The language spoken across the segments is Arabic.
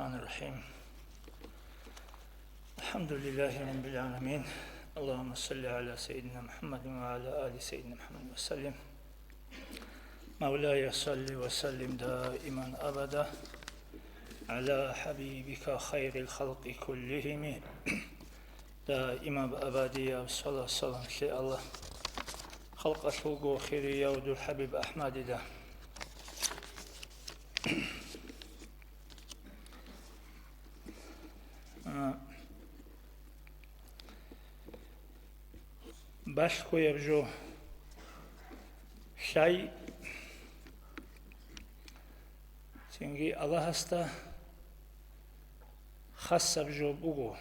الرحمن الرحيم. الحمد لله رب العالمين. اللهم صل على سيدنا محمد وعلى آل سيدنا محمد وسلم. مولاي صل وسلم دائما أبدا على حبيبك خير الخلق كلهم دائما أبدية والصلاة والسلام على الله خلق الخلق خير يود الحبيب أحمد ده. باشكو يرجو شيء تنجي الله هستا خاصة بجو بوغو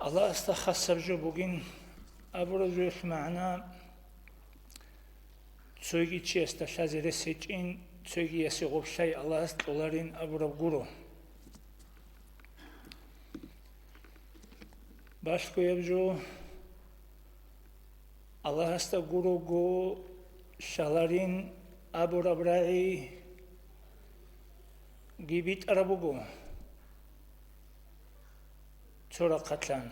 الله هستا خاصة بجو بوغين أبرزو معنا تسويقي تشي استشازي رسيجين تسويقي يسيغوب شيء الله هستا دولارين أبرو غورو باشكو يبجو الله هستا غورو غو شالارين أبو ربراعي جيبيت أربوغو تورا قتلان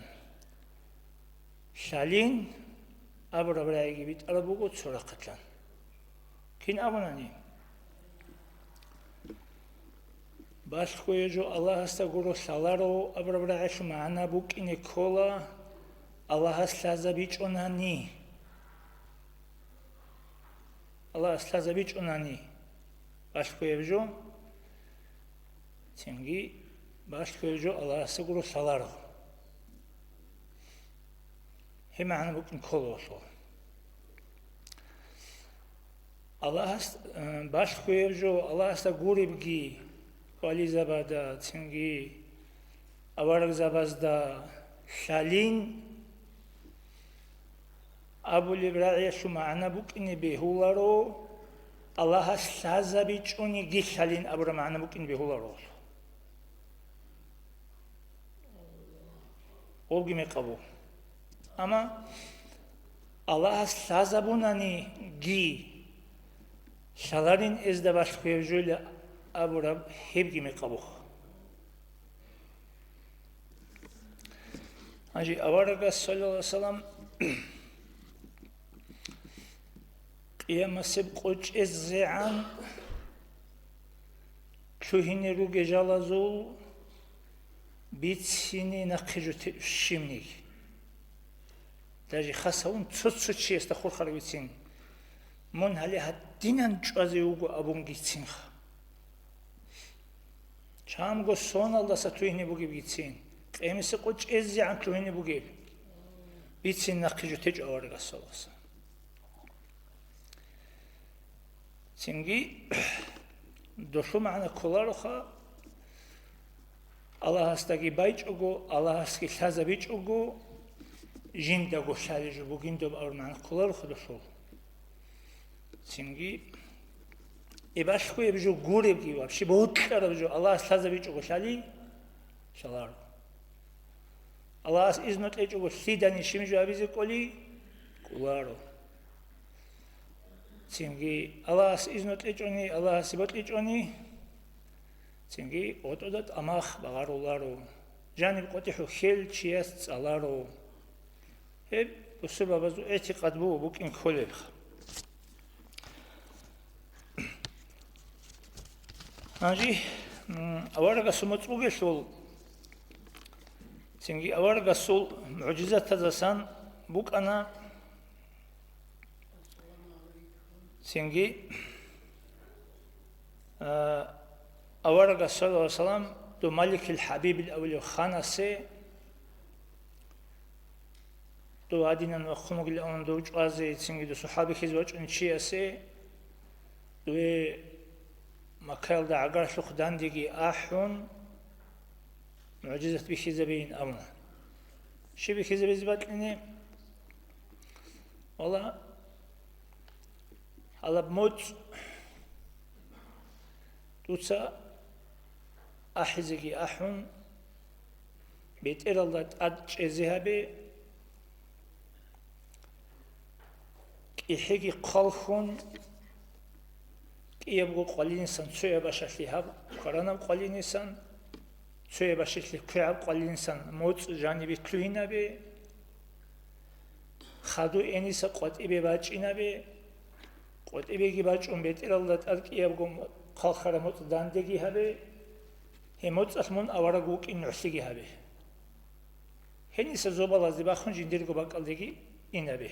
شالين أبو ربراعي جيبيت أربوغو تورا قتلان كين أبناني باشكو يجو الله هستا غورو شالارو أبو ربراعي شو معنا بوك إني كولا الله هستا زبيج أناني الله هستا زبيج أناني باشكو يجو تنجي باشكو يجو الله هستا غورو شالارو هي معنا بوك إني كولا الله هست باشكو يجو الله هستا غوري بجي قالي زبادا تنجي أورق زبازدا شالين أبو لبراعي شو معنا بوك إني بيهولارو الله هستا بيجوني جي شالين أبو معنا بوك إني بيهولارو أولجي مقبو أما الله هستا بوناني جي شالارين إزدا باشكو يجو أبو رب هبجي مقبوخ أجي أورغ صلى الله عليه وسلم قيام سبقوش الزعان كوهيني روغي جالازول بيتسيني نقجو تشيمني داجي خاصون تسوتسو تشي استخور خربيتسين من هلي هدينان جوازي وغو أبونجي تسينخ شامگو سون الله ستوهني بوگي بيتسين قيمس قوچ ازي عن توهني بوگي بيتسين نقجو تج آورغا صلوصا سنگي دوشو معنا كولارخا الله هستاگي بايج اوگو الله هستاگي شازا بيج اوگو جندگو شالجو بوگين دوب اور معنا كولارخا دوشو سنگي إباشكو يبجو غوري بجي وابشي بهوت كارا بجو الله سازا بيجو شالي شالار الله إذنوت إيجو سيداني شمجو أبيزي كولي كولارو تيمجي الله إذنوت إيجوني الله سيبوت إيجوني تيمجي أوتودات أماخ بغارو لارو جانب قوتيحو خيل چياست ألارو هب بسبب بزو اعتقاد بو بوك إن كوليبخ أجي أورغا سموت وجسول سنجي أورغا سول معجزة تزسان بوك أنا سنجي أورغا صلى الله عليه وسلم دو ملك الحبيب الأول خانة سي دو عدينا نخمق لأون دو جوازي سنجي دو صحابي خزوج انشي سي دو مكال دا عقار شخدان ديجي آحون معجزة بخزبين أمنا شي بخزبين زبات لني والله هلا بموت توتسا أحزقي آحون بيت إرالله تأدج إزيهابي كي حقي قلخون კიებგო ყოლინსან ცუებაშალი ჰაბ ქარანამ ყოლინსან ცუებაშალი ქრაბ ყოლინსან მოწ ჟანიბი ქლუინაბე ხადუ ენისა ყოტიბე ბაჭინაბე ყოტიბეგი ბაჭუნ ბეტირალდა ტად კიებგო ხალხარა მოწ დანდეგი ჰაბე ჰემოწასმონ ავარაგუ კინოსიგი ჰაბე ჰენისა ზობალაზი ბახუნ ჯინდირგო ბაკალდეგი ინაბე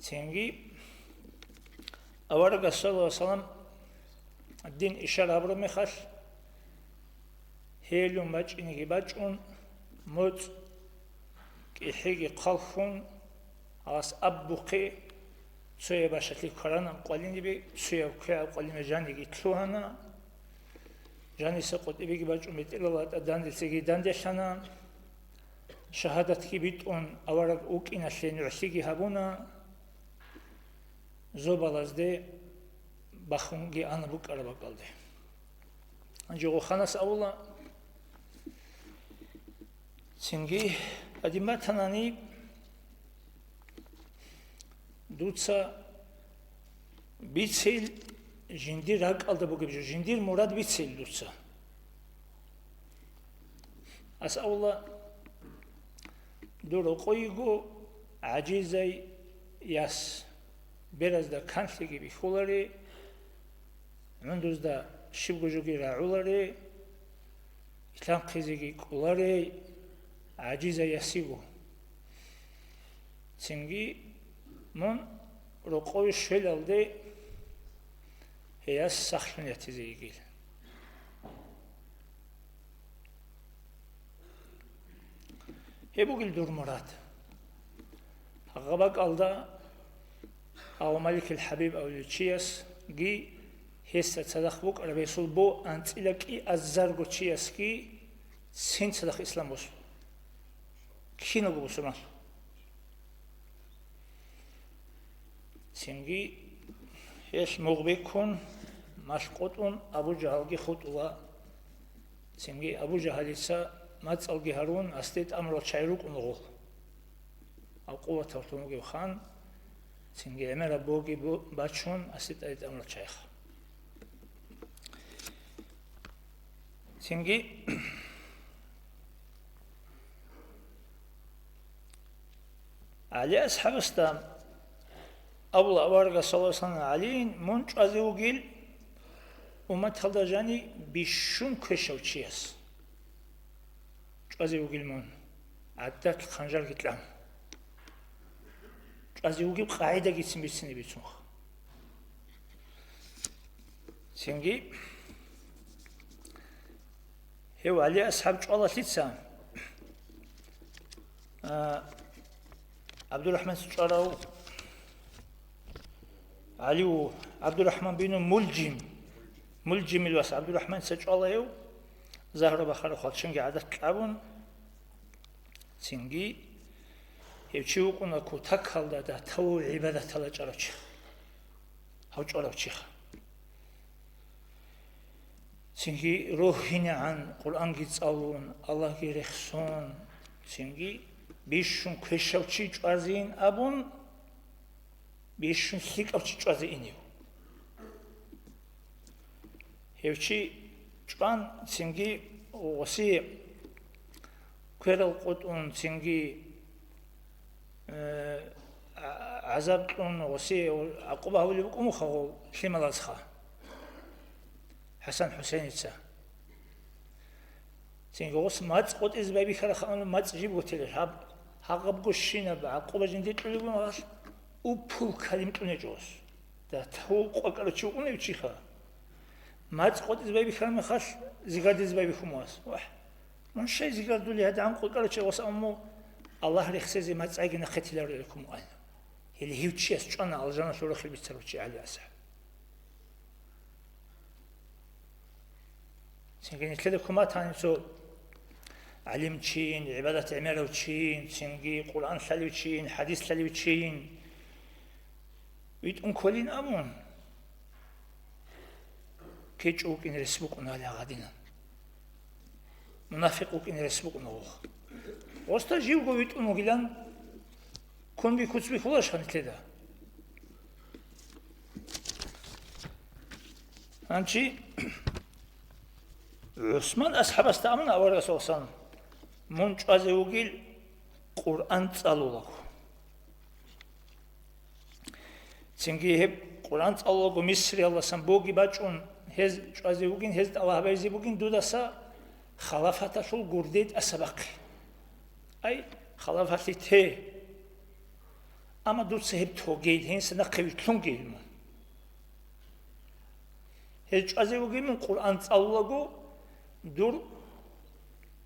Ценги аварга саллаллаху салам дин ишарабро мехаш хелю мачиниги бачун моц кихиги қалхун ас аббуқи суя башатли каранам қалиниби суя кя қалиме жаниги тлуhana жаниса қотибиги бачун метилалата дандисиги дандешана шахадатки битун авараг укинашлени усиги хабуна ზობალაზდე ბახუნგი ანაბუ კარაბაკალდე ანჯო ხანას აულა ცინგი ადიმათანანი დუცა ბიცილ ჟინდი რაკალდა ბოგებჟო ჟინდირ მორად ბიცილ დუცა ას აულა დურო ყოიგო აჯიზაი იას Biraz da kansi gibi huları, menduzda şibgujugi ra'uları, İslam kızıgi kuları, acize yasigu. Çünkü mon rokoyu şöyle aldı, heyas sahluniyeti zeyigil. Hebugil durmurat. Haqabak alda, أو ملك الحبيب أو الشياس جي هسه تصدق ربيسول بو أنت لك الزرق الشياس كي سين صدق إسلام بوس كشينو بوس ما سينجي هس مغبكون مشقطون أبو جهل جي خطوة سينجي أبو جهل يسا ما تصل هارون أستيت أمر شايروك ونغول أو قوة ترتمو خان Çünkü emela bogi başun asit ayet amla çayx. Çünkü Ali ashabıstan abla varga salasan Ali'nin munç azevgil umat haldajani bişun köşevçiyas. Azevgil mun addak khanjar gitlam. Azıcık kaide gitsin bitsin bitsin. Çünkü hev Ali ashab çoğala litsa Abdurrahman çoğala Ali و Abdurrahman bin Muljim ilvas Abdurrahman çoğala hev zahra baxara xalçıngi adat qabun çünkü Evçiuquna ku takhalda da tavu ibadatala çaraç. Hav çaraç. Çünkü ruhine an Kur'an gitsalun Allah gerexson. Çünkü bişun keşavçi çazin abun bişun sikavçi çazin iniu. Evçi çan çünkü osi kweral qotun çünkü عذابون وسي عقوبة هو اللي بيقوموا خو حلم الأزخا حسن حسين يتسا سينغوس مات قد إز بابي خلا خان مات جيب وتلي هاب هاقب قشينا بعقوبة جندي تقولي ماش وبول كلمة تونجوس ده تو قلقلو تشوفونه يشيخا مات قد إز بابي خلا مخاش زيقاد إز بابي خمواس واح من شيء زيقاد دولي هذا عن قلقلو تشوفوس أمو Allah rexsezi matsagina khetiler lekum al. Heli hivchias çana aljana sonra khilbi tsarıçı ali asa. Çünkü netlede kumatani so alim çin, ibadet emelo çin, çünkü Kur'an salı çin, hadis salı çin. Bit kolin amun. Keçuk in resbukun ala gadina. Munafiquk in resbukun oh. Osta живго витуну гилан كون بيكوتس بيخلاش خنتلدا أنتي عثمان أصحاب استأمن أول رسول صلى الله عليه وسلم منش أزوجيل قرآن تسألوه تنجيه قرآن تسألوه مصر الله سنبوجي باتشون هز أزوجين هز الله بيزي بوجين دودسا خلافة شو جرديد أسبق أي خلافة تي أما دود سهب توجيل هين سنقوي تلونجيل من هز أزوجين من قرآن تسألوه دور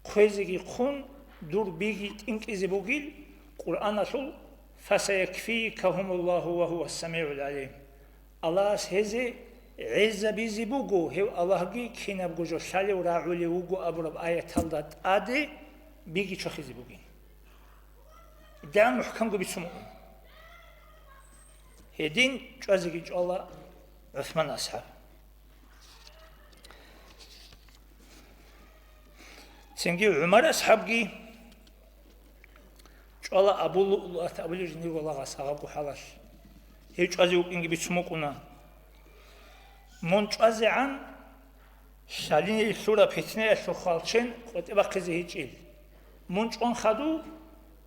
خوزيجي خون دور بيجي إنكيز بوجيل قرآن شو فسيكفيكهم الله وهو السميع العليم الله هذي عز بيزي بوجو هو الله جي كنا بوجو شالي وراعولي وجو أبرب آية تلدت آدي بيجي شو خزي بوجين ده محكم جو بيسمو هدين جوازيجي الله عثمان أصحاب سنجي عمر أصحابي شالا أبولي جنيه والله غسابو حلاش هيج أزيوك إنجي بيسموكونا منش أزيعان شاليني السورة بيتنية سوخالشين قوتي باقيزي هيجيل منش أون خدو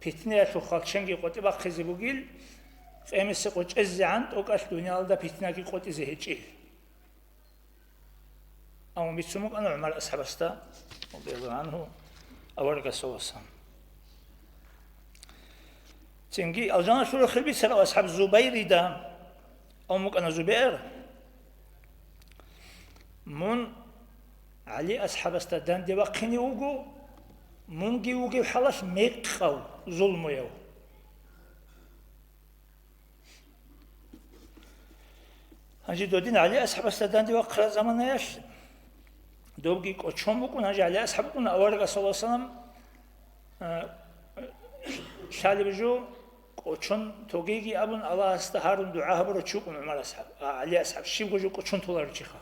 بيتنية سوخالشين قوتي باقيزي بوغيل فأمسي قوتش أزيعان توقاش دنيا لدا بيتنية قوتي زي هيجيل أما بيسموك أنا عمر أصحاب أستا رضي الله عنه أورق السواسان تنجي الجنة شو الخلبي سروا أصحاب الزبير دا أو ممكن أنا زبير من علي أصحاب استدان دي وقيني وجو منجي وجو حلاش ميقخو ظلم يو هنجي دودين علي أصحاب استدان دي وقرا زمان ياش دوبجي كوتشون بكون هنجي علي أصحاب كون أورغا صلى الله عليه وسلم شالي بجو كوتشون توجيجي أبون الله استهارون دعاء برو تشوكون عمر أصحاب علي أصحاب شيء بجو كوتشون تولار تشيخا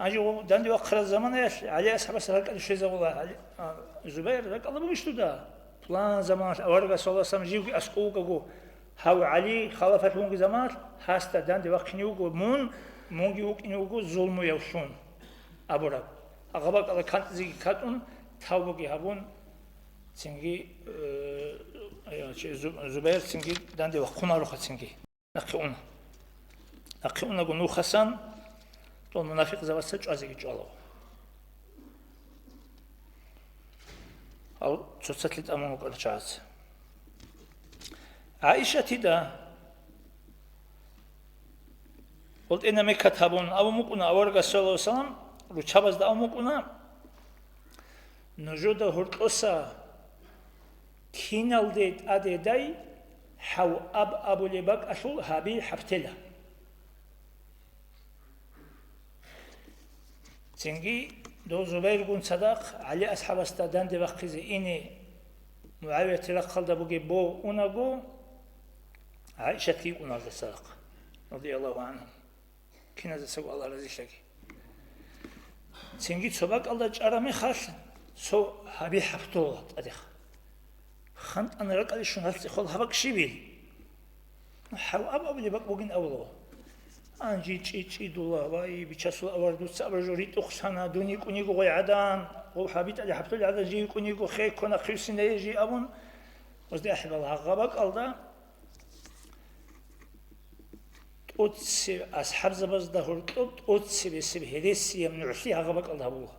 أجي داندي وقرا الزمان ياش علي أصحاب سرق الشيء زغلا زبير رك الله بمشتو دا فلان زمان أورغا صلى الله عليه وسلم جيوكي أسقوك جو هاو علي خلافة لونجي زمان هاستا داندي وقنيوكو مونجي وقنيوكو ظلم يوشون أبورك أغبق الله كانت زي كاتون تاوبوكي هابون تنجي زبير تنجي داندي وقونا روخا تنجي نقيونا قنو خسان طول منافق زوات سجو أزيكي جوالو أو تستلت أمامك الرجعات عائشة تدا قلت إنما كتابون أو مكونا أورغا صلى الله عليه وسلم رجابز دا أو مكونا نجودا هرقوسا كينال ديت أدي داي حو أبو لباك أشول هابي حبتلا تنجي دو زبير قون صدق علي أصحاب استادان دي وقتي إني معاوية تلقل دبوغي بو ونقو عائشة كي قونا صدق رضي الله عنهم كنا زسقوا الله رزي شكي تنجي تسوباك الله جارمي خاش سو هابي حبتولات أديخ خانت أنا رك علي شون هالتي خل هبك شيبيل حاو أبو لباك بوغين أولو أنجي تشي دولا باي بيشاسو أوردو سابر جوريت أخسانا دوني كونيكو غي عدان وحابيت علي حبتولي عدان جي كونيكو خيك كونا خيرسين يجي أبون وزدي أحب الله غابك ألدا أوتسي أصحاب زبز دهور أوتسي بسيب هديسي من عشلي غابك ألدا بوها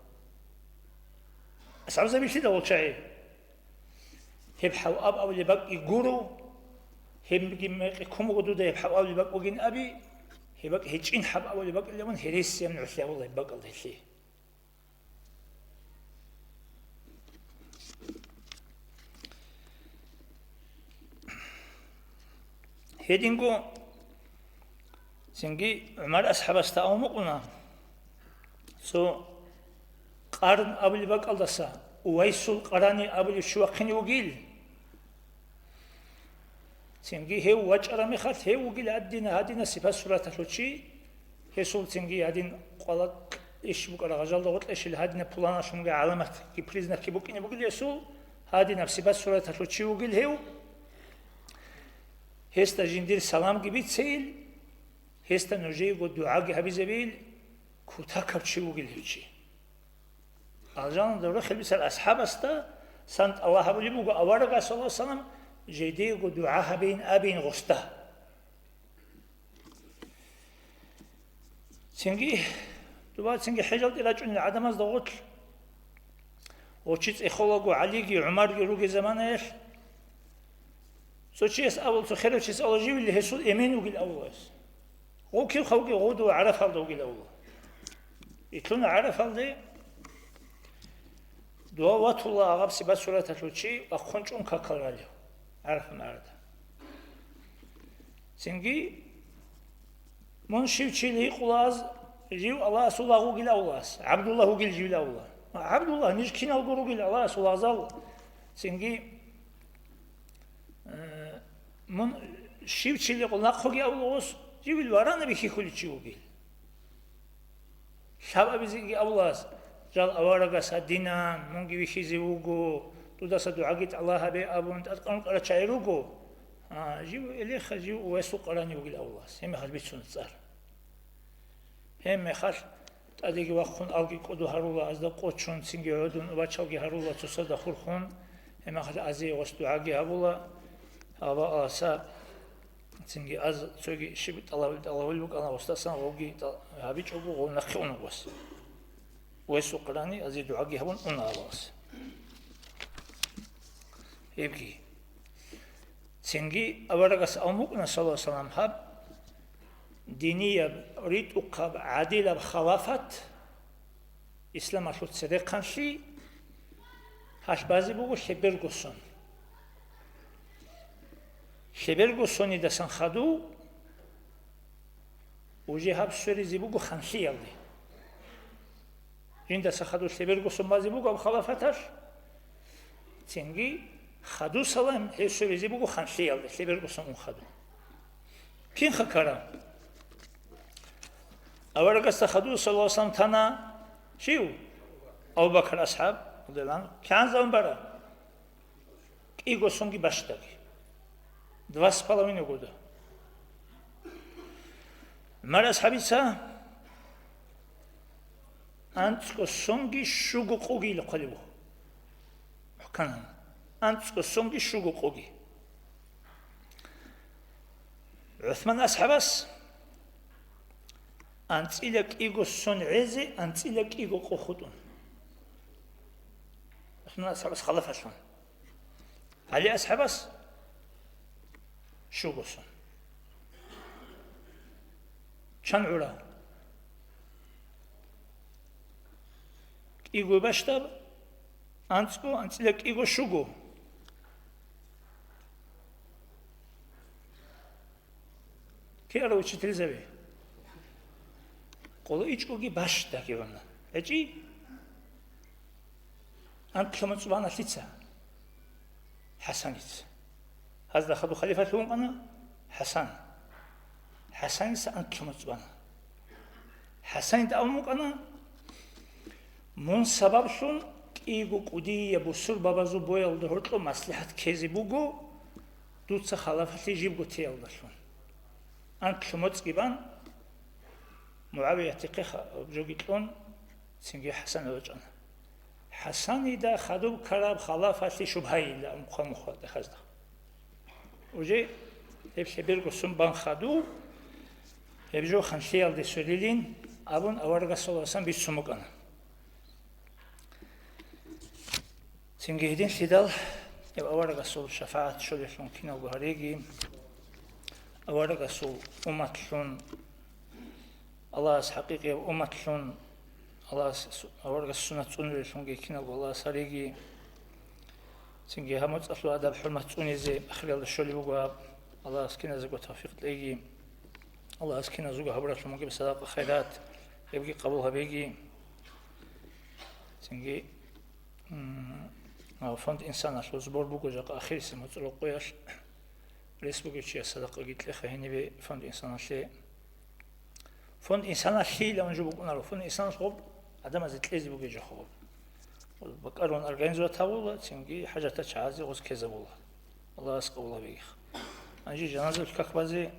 أصحاب زبيشي دا وشاي هب حاو أبو لباك يقولوا هم بيجي كم قدو ده هب حاو أبو لباك وجين أبي هبك هيجين حب أول بق اللي من هريس من عشلة والله بق الله شيء هيدينكو سنجي عمر أصحاب استأو مقنا سو قارن أول بق الله سا ويسول قراني أول شوقني وقيل تنجي هو وجه مخات هو وقيل هدينا سباس سورة تلوشي هسول تنجي هدين قلق إيش بقرا غزال دوت إيش اللي هدينا بلانا شو علامة كي بريزنا كي بوكيني بقول يسول هدينا سباس سورة تلوشي وقيل هو هستا جندير سلام جبيت سيل هستا نرجي قد دعاء جهبي زبيل كوتا كبشي وقلهجي الجان دورة خلبس الأصحاب استا سنت الله أبو لبوغ أورغا صلى الله عليه وسلم جيدي قد دعاء بين أبين غستا سنجي دوبات سنجي حجل إلاجون العدم از دغوت وشيت إخوالغو عليجي عمرجي روجي زمان إيش سوتشيس أول سخير وشيس أول جيب اللي هسول إيمان وقيل أولس هو كيف خوجي غودو عرف هذا وقيل أول يتلون عرف هذا دعوات الله عقب سبات سورة تلوشي أخونشون كاكالاليو عرف معرض سنجي من شيء لي قلاز جيو الله سولا وقيل أولس عبد الله وقيل جيل أول عبد الله نيجي كنا وقولوا قيل الله سولا زال سنجي من شيء لي قلنا خوجي أولس جيب الورانا بيخي كل شيء وقيل شاب بيزيجي أولس جال أوارغا سدينا مونجي بيخي زيوجو تودا سدعاء الله هبي أبون تأكلون على شايروجو جيو إلي خجيو ويسوق قراني وقيل أولس هم خل بيتشون تصار هم خل تأديك وقتون ألقي كودو هرولا أزدا قوتشون سنجي عودون وبتشالقي هرولا تصدق خورخون هم خل أزي وستدعاء هبولا هذا أسا سنجي أز سوي شبت الله ولبك أنا وستأسنا وقي هبيج أبو ونخون وس ويسوق قراني أزي دعاء هبون أنا أباس يبكي سنجي أورغس أموكنا صلى الله عليه وسلم هب دينية ريت أقاب عادلة بخلافات إسلام أشوت سرقان شي هاش بازي بوغو شبرغوسون شبرغوسوني دسان خدو وجي هب سوري زيبوغو خانشي يالدي جين دسان خدو شبرغوسون بازي بوغو بخلافتاش تنجي خدو سلام هي سوري زيبوغو خانشي يالدي شبرغوسون خدو كين خكرا أورغس خدو صلى الله عليه وسلم تنا شيو أبو بكر أصحاب دلان كان زمان برا إيجو سونجي باشتاقي 2,5 года مر أصحابيسا أنتكو سونجي شوغو قوغي لقلبو حكنا أنتكو سونجي شوغو قوغي عثمان أصحابس أنتيلك إيجو سون عزي أنتيلك إيجو قوخدون عثمان أصحابس خلف أشون علي أصحابس شو قصن كان علا إيجو باشتر أنتلك إيجو شوغو كي أرو تشتري زبي قولوا إيجوغي باشتا كيوانا أجي أنت كمان سبحانه لتسا حسنت هذا خدو خليفتهم أنا حسن سأنت كمان سبحانه حسن تأمك أنا من سبب شون إيجو قدي يبصر بابزو بويل دهورتلو مصلحة كذي بوجو دوتس خلافة يجيبو تيال دشون أنت كموت جبان معاوية تقيخ بجوجيتلون سنجي حسن وجهنا حسن إذا خدو كراب خلافة شبهي لا مخ دخزده وجي هبش بيرجو سنبان خدو هبجو خنشيال دي سوليلين أبون أورغا سولاسان بيسموكنا سنجي هدين سيدال يبقى أورغا سول شفاعة شوليشون كينا وغاريجي أورغا سول أمتشون الله حقيقي أمتشون الله أورغا سنة تونيشون كينا والله ساريجي سنجي هموت أصلو أدب حرمة تونيزي أخريال الشولي وغاب الله أسكينا زيقو توفيق لأيجي الله أسكينا زيقو هبرات لموكي بصداقة خيرات يبقي قبولها بيجي سنجي فند إنسان أشلو زبور بوكو جاق أخير سموت رقوياش ريس بوكو چيا صداقة جيت لخي هيني بي فند إنسان أشلي فند إنسان أشلي لون جو بوكو نارو فند إنسان أشلو عدم أزيت ليزي بوكو جا خوب بقرون أرغانيزو تاولا سنجي حاجة تشعازي غوز كيزا بولا الله أسقو الله بيخ Anji, cenaze, как бази?